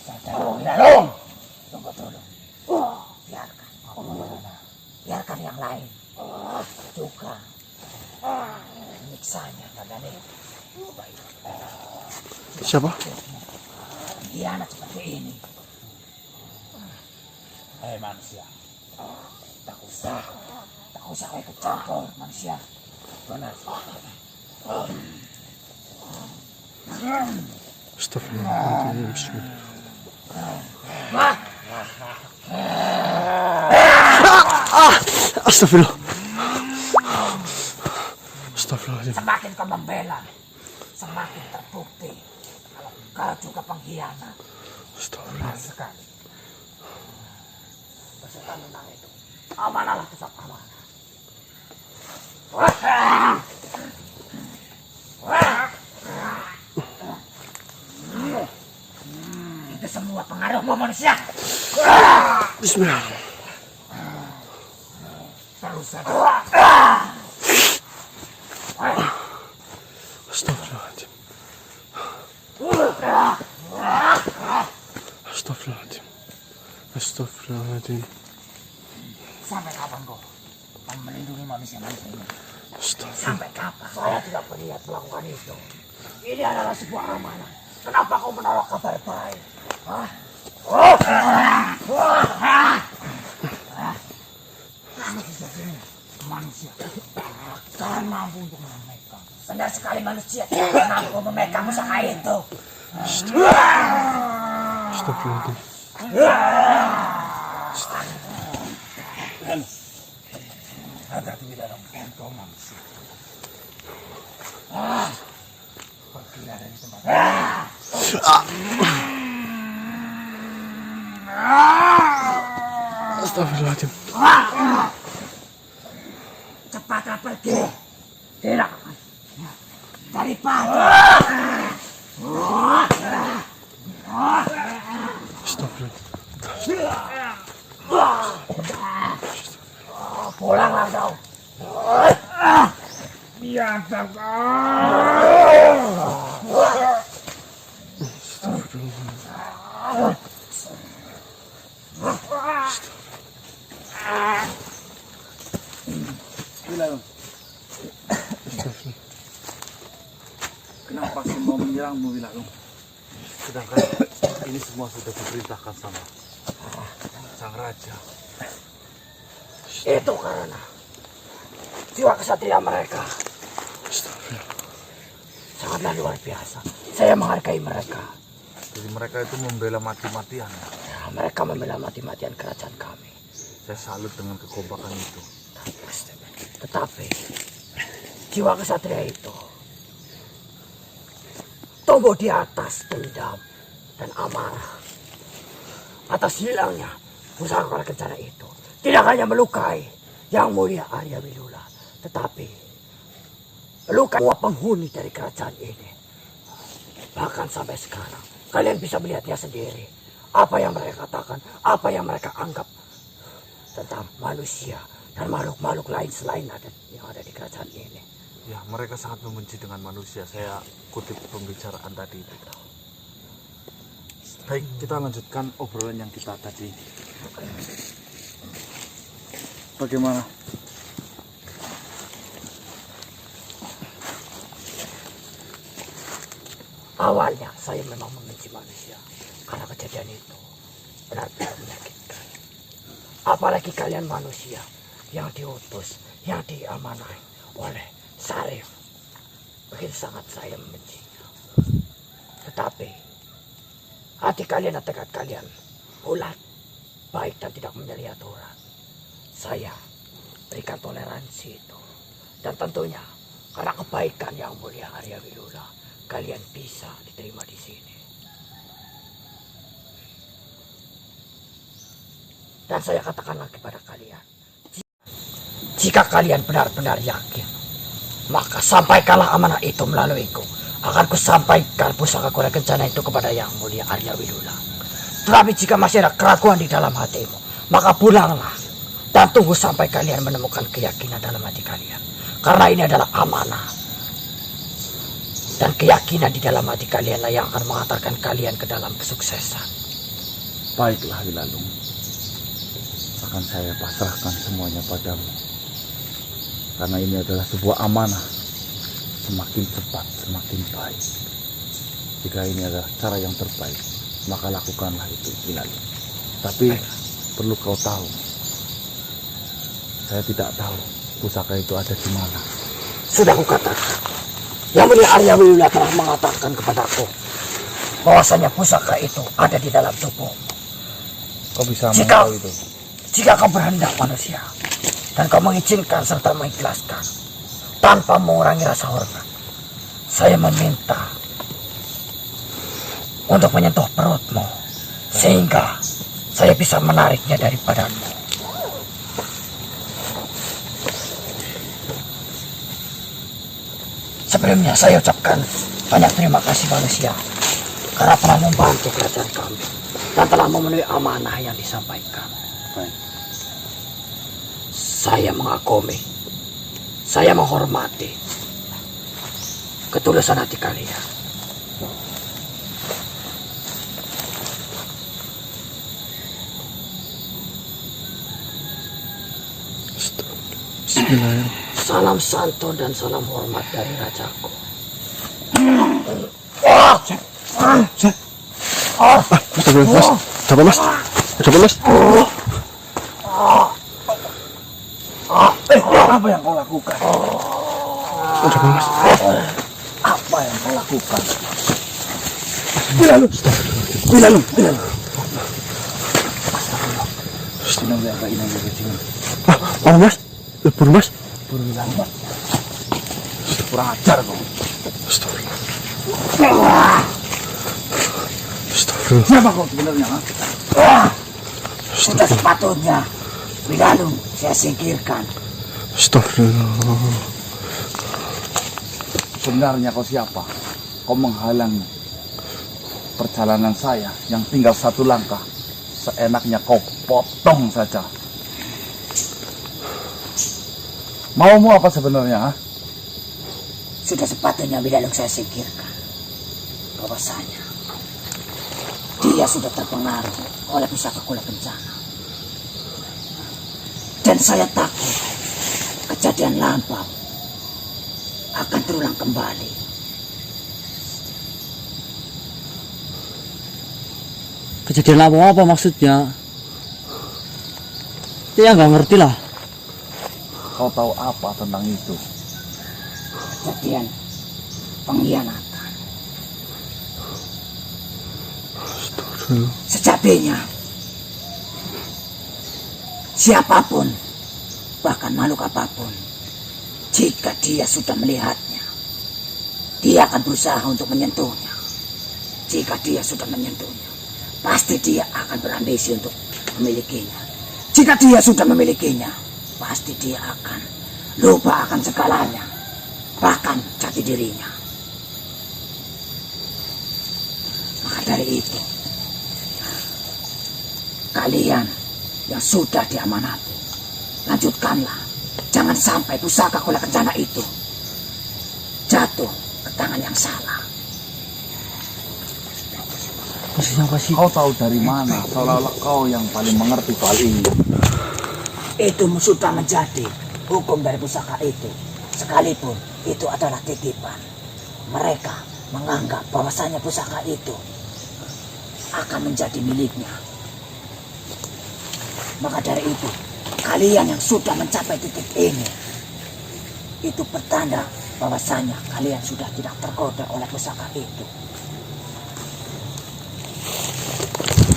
Saudara Wilalung, tunggu dulu. Biarkan. Biarkan yang lain juga menyiksanya pada ini. Siapa? Hianat seperti ini. Hei manusia, Tak usah ikut campur manusia. benar. Astagfirullahaladzim. Bismillah. Astagfirullah. Astagfirullahaladzim. Semakin kau membela, semakin terbukti kalau kau juga pengkhianat. Benar sekali. Peserta menang itu amanahlah tetap amanah. Itu semua pengaruhmu manusia. Bismillah. Terus saja. Astagfirullahaladzim. Astagfirullahaladzim. Astagfirullahaladzim. Sampai kapan kau melindungi manusia-manusia ini? Astagfirullah. Sampai kapan? Saya tidak berniat melakukan itu. Ini adalah sebuah amanah. Kenapa kau menolak kabar baik? Hah? Kamu tidak ini manusia. Jangan mampu untuk memegang. Benar sekali manusia tidak mampu memegang usaha itu. Astagfirullahaladzim. Hati-hati di dalam engkau manusia. Pergilah dari tempat ini. Astagfirullahaladzim. Cepatlah pergi. Tidak. Daripada. Astagfirullah. Pulanglah kau. Biasa kau. Kenapa kau mau menyerangmu, Wilalung? Sedangkan ini semua sudah diperintahkan sama sang raja. Itu karena jiwa kesatria mereka sangatlah luar biasa. Saya menghargai mereka. Jadi mereka itu membela mati-matian. Ya, mereka membela mati-matian kerajaan kami. Saya salut dengan kekompakan itu. Tetapi jiwa kesatria itu tumbuh di atas dendam dan amarah. Atas hilangnya pusaka kencana itu tidak hanya melukai Yang Mulia Arya Wilula, tetapi melukai semua penghuni dari kerajaan ini. Bahkan sampai sekarang kalian bisa melihatnya sendiri. Apa yang mereka katakan, apa yang mereka anggap tentang manusia dan makhluk-makhluk lain selain yang ada di kerajaan ini. Ya, mereka sangat membenci dengan manusia. Saya kutip pembicaraan tadi itu. Baik, kita lanjutkan obrolan yang kita tadi. Bagaimana? Awalnya saya memang membenci manusia karena kejadian itu benar-benar menyakitkan. Apalagi kalian manusia yang diutus, yang diamanahi oleh Syarif. Begitu sangat saya membencinya. Tetapi hati kalian dan tekad kalian bulat, baik dan tidak menyalahi aturan. Saya berikan toleransi itu. Dan tentunya karena kebaikan Yang Mulia Arya Wilula, kalian bisa diterima di sini. Dan saya katakan lagi pada kalian, jika kalian benar-benar yakin, maka sampaikanlah amanah itu melaluiku. Akan kusampaikan pusaka Kura Kencana itu kepada Yang Mulia Arya Wilula. Tetapi jika masih ada keraguan di dalam hatimu, maka pulanglah dan tunggu sampai kalian menemukan keyakinan dalam hati kalian. Karena ini adalah amanah Dan keyakinan di dalam hati kalian lah yang akan mengantarkan kalian ke dalam kesuksesan. Baiklah Wilalung, akan saya pasrahkan semuanya padamu. Karena ini adalah sebuah amanah. Semakin cepat, semakin baik. Jika ini adalah cara yang terbaik, maka lakukanlah itu Wilalung. Tapi perlu kau tahu, saya tidak tahu pusaka itu ada di mana. Sudah kukatakan, Yang Mulia Arya Wiyula telah mengatakan kepadaku bahwasanya pusaka itu ada di dalam tubuh. Kau bisa Jika- mengetahui itu? Jika kau berhendak manusia dan kau mengizinkan serta mengikhlaskan tanpa mengurangi rasa hormat, saya meminta untuk menyentuh perutmu sehingga saya bisa menariknya dari badanmu. Sebelumnya saya ucapkan banyak terima kasih manusia karena telah membantu kerajaan kami dan telah memenuhi amanah yang disampaikan. Baik. Saya mengagumi, saya menghormati ketulusan hati kalian. Salam santun dan salam hormat dari rajaku. Astagfirullah, Mas. Coba, Mas. Coba, Mas. Apa yang kau lakukan? Coba, Mas. Apa yang kau lakukan? Wilalung. Oh, Mas. Buru, Mas. Kurang ajar kau. Astagfirullah. Astagfirullah. Siapa kau sebenarnya? Sudah sepatutnya Wilalung saya singkirkan. Astagfirullah. Sebenarnya kau siapa? Kau menghalangi perjalanan saya yang tinggal satu langkah. Seenaknya kau potong saja. Maumu apa sebenarnya? Sudah sepatutnya Wilalung saya singkirkan. Bahwasanya dia sudah terpengaruh oleh pusaka kula kencana. Dan saya takut kejadian lampau akan terulang kembali. Kejadian apa maksudnya? Dia nggak ngerti lah. Kau tahu apa tentang itu? Kejadian pengkhianatan. Sejatinya siapapun, bahkan makhluk apapun, jika dia sudah melihatnya, dia akan berusaha untuk menyentuhnya. Jika dia sudah menyentuhnya, pasti dia akan berambisi untuk memilikinya. Jika dia sudah memilikinya, pasti dia akan lupa akan segalanya, bahkan jati dirinya. Maka dari itu, kalian yang sudah diamanati, lanjutkanlah. Jangan sampai pusaka kula kencana itu jatuh ke tangan yang salah. Maksudnya apa sih? Kau tahu dari mana? Seolah-olah kau yang paling mengerti soal ini. Itu sudah menjadi hukum dari pusaka itu. Sekalipun itu adalah titipan, mereka menganggap bahwasanya pusaka itu akan menjadi miliknya. Maka dari itu, kalian yang sudah mencapai titik ini, itu pertanda bahwasanya kalian sudah tidak tergoda oleh pusaka itu.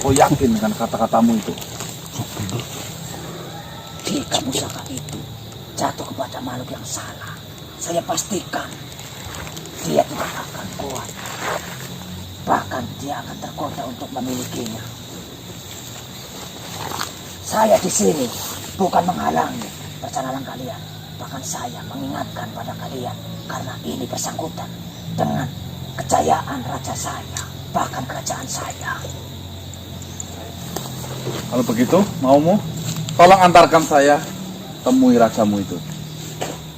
Kau yakin dengan kata-katamu itu? Jika pusaka itu jatuh kepada makhluk yang salah, saya pastikan dia tidak akan kuat. Bahkan dia akan tergoda untuk memilikinya. Saya di sini bukan menghalangi perjalanan kalian. Bahkan saya mengingatkan pada kalian karena ini bersangkutan dengan kejayaan raja saya, bahkan kerajaan saya. Kalau begitu, maumu? Tolong antarkan saya temui rajamu itu.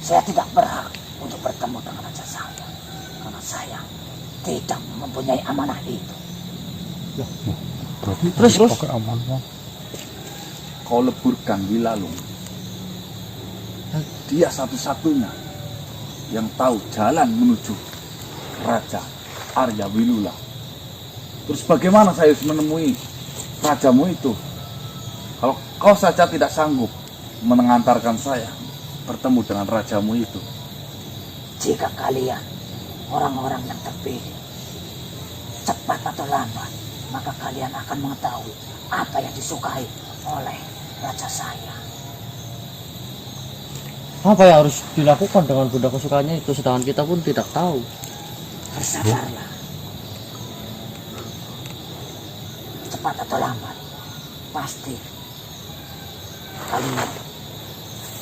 Saya tidak berhak untuk bertemu dengan raja saya karena saya tidak mempunyai amanah itu. Terus Kau leburkan Wilalung. Dia satu-satunya yang tahu jalan menuju Raja Arya Wilula. Terus bagaimana saya harus menemui rajamu itu? Kalau kau saja tidak sanggup mengantarkan saya bertemu dengan rajamu itu. Jika kalian orang-orang yang terpilih, cepat atau lambat, maka kalian akan mengetahui apa yang disukai oleh raja saya. apa yang harus dilakukan dengan benda kesukaannya itu, sedangkan kita pun tidak tahu. Bersabarlah. Cepat atau lambat, pasti kalian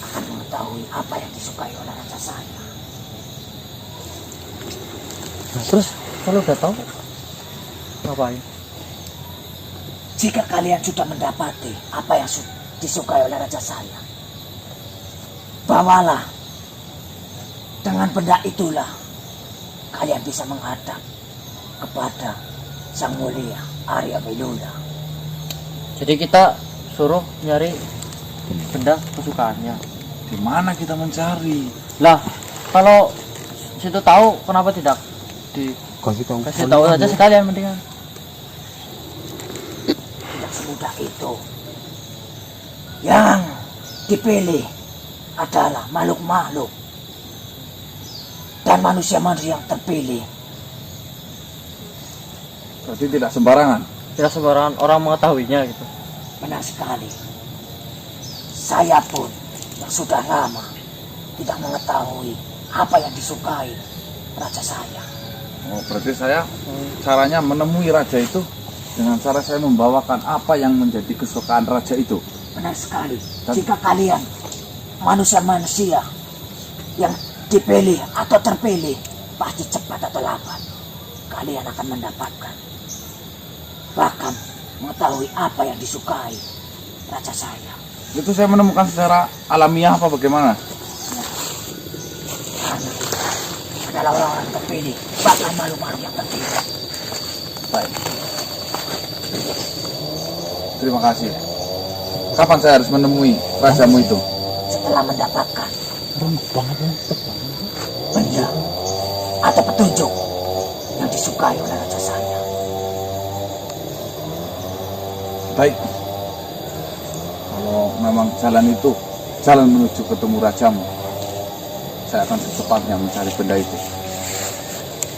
akan mengetahui apa yang disukai oleh raja saya. Nah, terus kalau udah tahu ngapain? Jika kalian sudah mendapati apa yang disukai oleh raja saya, bawalah. Dengan benda itulah kalian bisa menghadap kepada Sang Mulia Arya Wilula. Jadi kita suruh nyari benda kesukaannya. Di mana kita mencari? Lah, kalau situ tahu, kenapa tidak dikasih tahu aja sekalian mendingan. Tidak semudah itu. Yang dipilih adalah makhluk-makhluk dan manusia-manusia yang terpilih. Berarti tidak sembarangan. Tidak sembarangan orang mengetahuinya gitu. Benar sekali. Saya pun yang sudah lama tidak mengetahui apa yang disukai raja saya. Oh, berarti saya caranya menemui raja itu dengan cara saya membawakan apa yang menjadi kesukaan raja itu. Benar sekali. Jika kalian manusia-manusia yang dipilih atau terpilih, pasti cepat atau lambat kalian akan mendapatkan, bahkan mengetahui apa yang disukai raja saya. Itu saya menemukan secara alamiah apa bagaimana? Karena adalah orang-orang terpilih, bahkan makhluk-makhluk yang terpilih. Baik. Terima kasih. Kapan saya harus menemui rajamu itu? Setelah mendapatkan benda atau petunjuk yang disukai oleh raja saya. Baik. Kalau memang jalan itu jalan menuju ketemu rajamu, saya akan secepatnya mencari benda itu.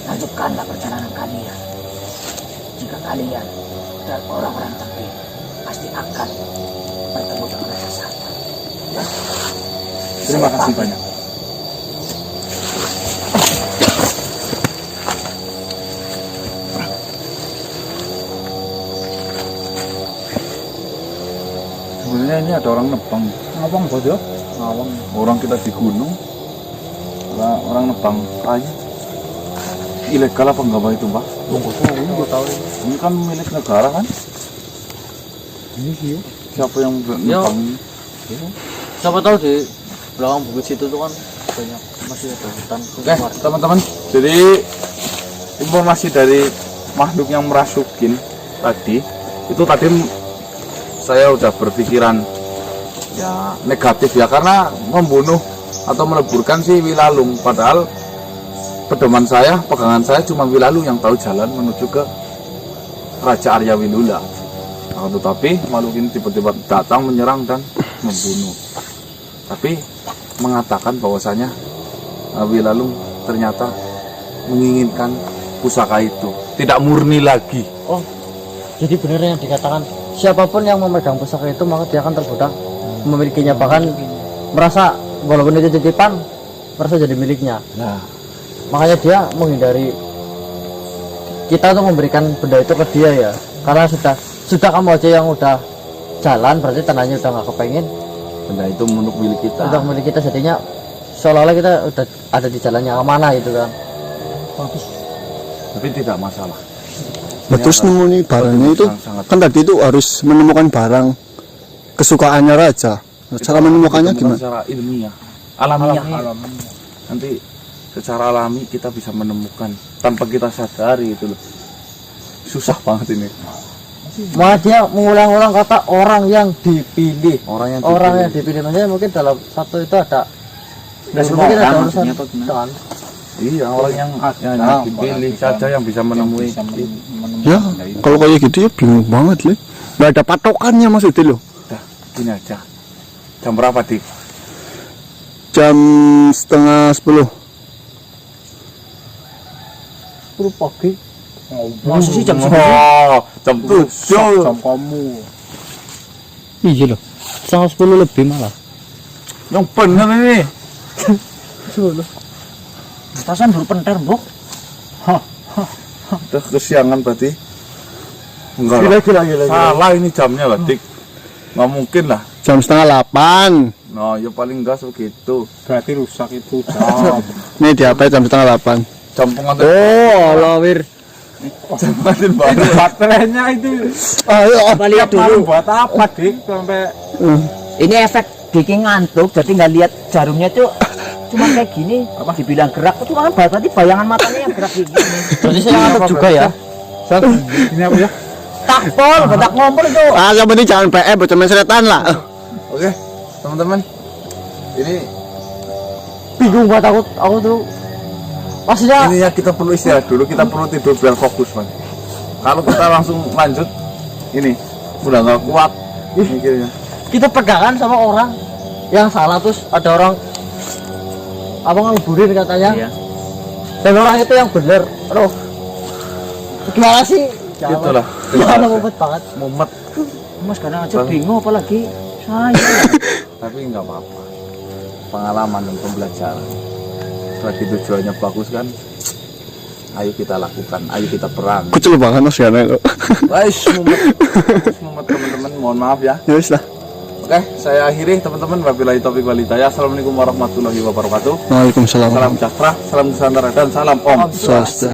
Lanjutkanlah perjalanan kalian. Jika kalian dan orang-orang terpilih, pasti akan bertemu dengan raja saya. Terima kasih banyak. Sebenarnya ini ada orang nebang. Ngawang bodoh. Ngawang. Orang kita di gunung, orang nebang kayu. Ilegal apa enggak Pak itu, Pak? Nggak tahu. Ini kan milik negara kan? Ini sih. Siapa yang nebang ini? Siapa tahu di belakang bukit situ tuh kan banyak masih ada hutan. Oke, teman-teman. Jadi informasi dari makhluk yang merasukin tadi, itu tadi saya udah berpikiran ya negatif ya, karena membunuh atau meleburkan si Wilalung, padahal pedoman saya, pegangan saya cuma Wilalung yang tahu jalan menuju ke Raja Arya Wilula. Nah, tetapi makhluk ini tiba-tiba datang menyerang dan membunuh. Tapi mengatakan bahwasanya Wilalung ternyata menginginkan pusaka itu, tidak murni lagi. Oh, jadi benar yang dikatakan siapapun yang memegang pusaka itu maka dia akan tergoda memilikinya, bahkan merasa walaupun itu titipan merasa jadi miliknya. Nah, makanya dia menghindari kita untuk memberikan benda itu ke dia ya, karena sudah kamu aja yang udah jalan, berarti tandanya udah nggak kepengen benda itu menurut milik kita. udah milik kita, jadinya seolah-olah kita udah ada di jalan yang amanah itu kan. Tapi tidak masalah. Nah, terus nemuin barangnya itu kan tadi itu harus menemukan barang kesukaannya raja. Nah, cara menemukannya gimana? Secara ilmiah, alamiah. Nanti secara alami kita bisa menemukan tanpa kita sadari itu loh. Susah banget ini. Malah dia mengulang-ulang kata orang yang dipilih. Orang yang Orang yang dipilih maksudnya mungkin dalam satu itu ada mungkin ada urusan kan. Iya, orang yang dipilih saja yang bisa menemui. Ya, kalau kayak gitu ya bingung banget, Le. Nggak ada patokannya maksudnya loh. Dah, gini aja. Jam berapa, Dik? Jam 9:30. 10 pagi. Masa sih jam Oh, jam 7. Jam kamu. Iya loh. 9:30 lebih malah. Yang bener ini. Tasan baru pentar, Bro. Udah kesiangan berarti. Enggak lah. Gila. Salah ini jamnya lah, Dik. Nggak mungkin lah. Jam 7:30. Nah, ya paling enggak segitu. Berarti rusak itu jam. Nih di apa jam 7:30. Jam pengantin. Oh, Allah wir. Jam pengantin baru. Baterainya itu. Ayo. Coba lihat dulu. Buat apa, Dik? Sampai Ini efek Diki ngantuk, jadi nggak lihat jarumnya tuh cuma kayak gini. Dibilang gerak, cuma kan berarti bayangan matanya yang gerak kayak gini. Berarti saya ngantuk juga ya. ini apa ya? Takpol, batak ngompol itu. Ah, yang penting jangan PE bocah main seretan lah. Oke, teman-teman. Ini Bingung banget aku tuh. Maksudnya ini ya kita perlu istirahat dulu, kita perlu tidur biar fokus, Man. Kalau kita langsung lanjut ini udah nggak kuat mikirnya. kita pegangan sama orang yang salah, terus ada orang apa ngeluburin katanya. Iya. Dan orang itu yang bener. Aduh. Gimana sih? Itulah. Jangan mumet banget. Mumet, Mas kadang aja bingung apalagi saya. tapi nggak apa-apa. Pengalaman dan pembelajaran. Selagi tujuannya bagus kan, ayo kita lakukan, ayo kita perang. Kucel banget Mas Yana kok. Guys, mumet teman-teman, mohon maaf ya. Ya wis lah. Oke, saya akhiri teman-teman. Wabillahi taufiq wal hidayah. Assalamualaikum warahmatullahi wabarakatuh. Waalaikumsalam. Salam sejahtera, salam Nusantara dan salam Om Swasta.